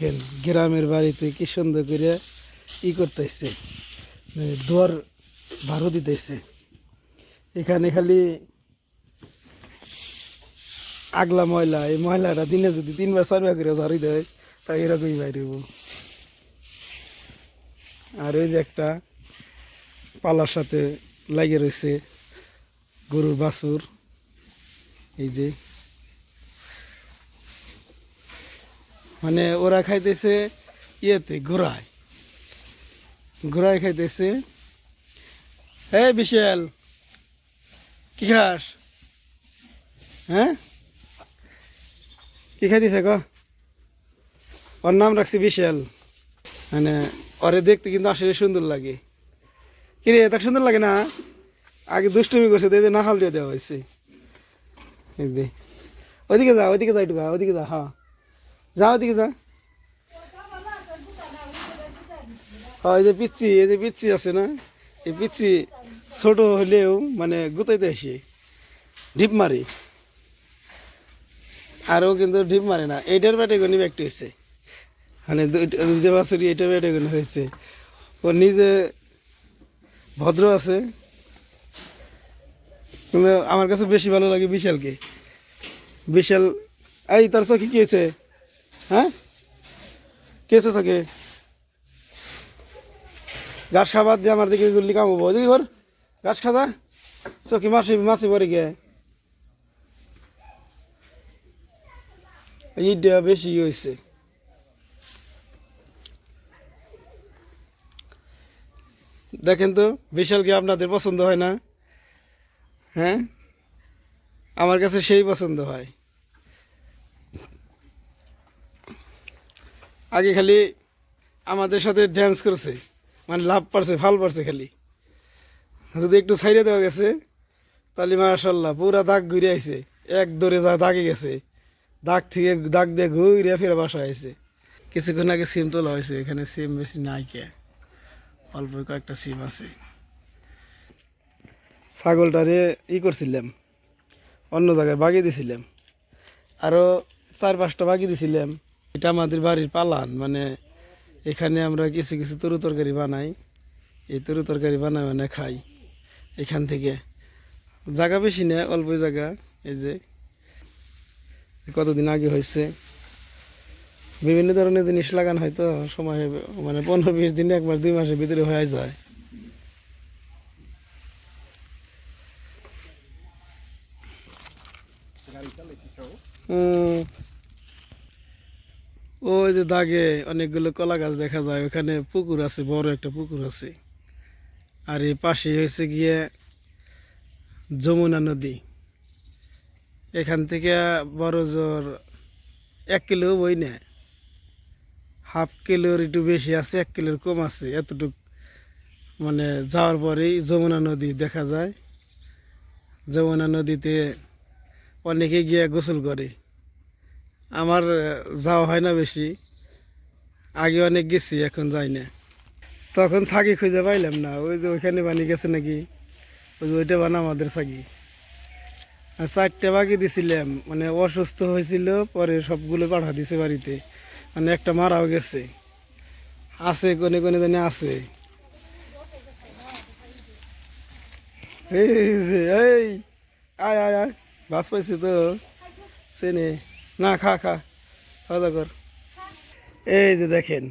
দেখেন গ্রামের বাড়িতে কি সুন্দর করে করতেছে, দুয়ার ভাড়ো দিতেছে। এখানে খালি আগলা ময়লা, এই ময়লাটা দিনে যদি 3-4বার করে ঝাড়ি দেয় তা এরকমই বাইরে। আর ওই যে একটা পালার সাথে লাগে রয়েছে গরুর বাছুর, এই যে মানে ওরা খাইতেছে ইয়েতে ঘোড়ায় ঘোড়ায় খাইতেছে। হে বিশাল, কি খাস? হ্যাঁ, কি খাইতেছে ক? ওর নাম রাখছি বিশাল। মানে ওরে দেখতে কিন্তু আসলে সুন্দর লাগে। কিরে, তার সুন্দর লাগে না? আগে দুষ্টুমি করছে, তো এই যে নাহাল দিয়ে দেওয়া হয়েছে। এই যে ওইদিকে যা, ওইদিকে যা, একটু ওইদিকে যা। হ্যাঁ যা, ওইদিকে যা। হ্যাঁ, এই যে পিচ্ছি, এই যে পিচ্ছি আছে না, এই পিচ্ছি ছোট হলেও মানে গুতাইতে আসে, ঢিপ মারে। আর ও কিন্তু ঢিপ মারে না। এইটার ব্যাটে গনি ব্যক্তি হয়েছে, মানে দুইটা বাছুরি এইটার ব্যাটে গনি হয়েছে। ও নিজে ভদ্র আছে, কিন্তু আমার কাছে বেশি ভালো লাগে বিশালকে। বিশাল, এই তার চোখে কি হয়েছে? হ্যাঁ, কে হয়েছে চোখে? ঘাস খাবার দিয়ে আমার দিকে গুলি কামাবো, ওদিকে ঘর ঘাস খাজা, চোখে মাছি পরে গিয়ে এইটা বেশি হয়েছে। দেখেন তো বিশালকে আপনাদের পছন্দ হয় না? হ্যাঁ, আমার কাছে সেই পছন্দ হয়। আগে খালি আমাদের সাথে ড্যান্স করছে, মানে লাভ পারছে, ভাল পারছে। খালি যদি একটু ছাইড়ে দেওয়া গেছে তাহলে মাশাল্লাহ পুরা দাগ ঘুরে আইছে, এক দৌড়ে যা দাগে গেছে, দাগ থেকে দাগ দিয়ে ঘুরে ফিরে বাসা আইছে। কিছুক্ষণ আগে সিম তোলা হয়েছে, এখানে সিম বেশি নাই, কে অল্প কয়েকটা সিম আছে। ছাগলটারে করছিলাম, অন্য জায়গায় বাগিয়ে দিছিলাম, আরও 4-5টা বাগিয়ে দিছিলাম। এটা আমাদের বাড়ির পালান, মানে এখানে আমরা কিছু কিছু তরু তরকারি বানাই। এই তরু তরকারি বানাই মানে খাই এখান থেকে। জায়গা বেশি নেই, অল্প জায়গা। এই যে কতদিন আগে হয়েছে, বিভিন্ন ধরনের জিনিস লাগানো হয়তো সময়, মানে 15-20 দিনে, 1 মাস 2 মাসের ভিতরে হয়ে যায়। ওই যে দাগে অনেকগুলো কলা গাছ দেখা যায়, ওখানে পুকুর আছে, বড় একটা পুকুর আছে। আর এই পাশে হয়েছে গিয়ে যমুনা নদী। এখান থেকে বড় জোর 1 কিলো বই না, হাফ কিলোর একটু বেশি আছে, 1 কিলোর কম আছে। এতটুক মানে যাওয়ার পরেই যমুনা নদী দেখা যায়। যমুনা নদীতে অনেকে গিয়ে গোসল করে। আমার যাওয়া হয় না বেশি, আগে অনেক গেছি, এখন যাই না। তখন ছাগি খুঁজে পাইলাম না, ওই যে ওইখানে বানিয়ে গেছে নাকি, ওই যে ওইটা বানা আমাদের ছাগি। আর 4টে বাগি দিছিলাম, মানে অসুস্থ হয়েছিল, পরে সবগুলো পাঠা দিছে বাড়িতে। মানে একটা মারাও গেছে, আছে কোনে কোনে জানি আছে। এই যে এই আয় আয় আয়, বাস পাইছি তো চেনে না, খা খা, খাওয়া দাওয়া কর। এই যে দেখেন,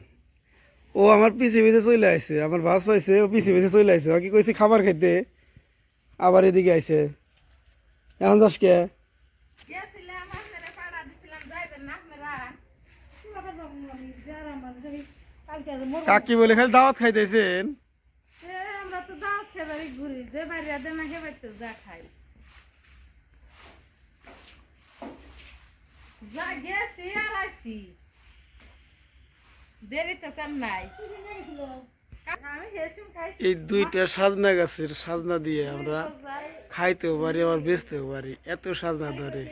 ও আমার পিছে পিছে চলে আসছে, আমার বাস পাইছে, ও পিছে পিছে চলে আসছে। ওকে কইছি খাবার খাইতে, আবার এদিকে আইছে। এখন যাস কে? কাকি বলে খালি দাওয়াত খাইতেছেন? আমরা তো দাওয়াত খেবারই ঘুরি, যে বাইরে না খেবার তো যা খাই, যা গেছি আর আসি, দেরি তো কার নাই। এই 2টা সাজনা গাছের সাজনা দিয়ে আমরা খাইতেও পারি, আবার বেচতেও পারি, এত সাজনা ধরে।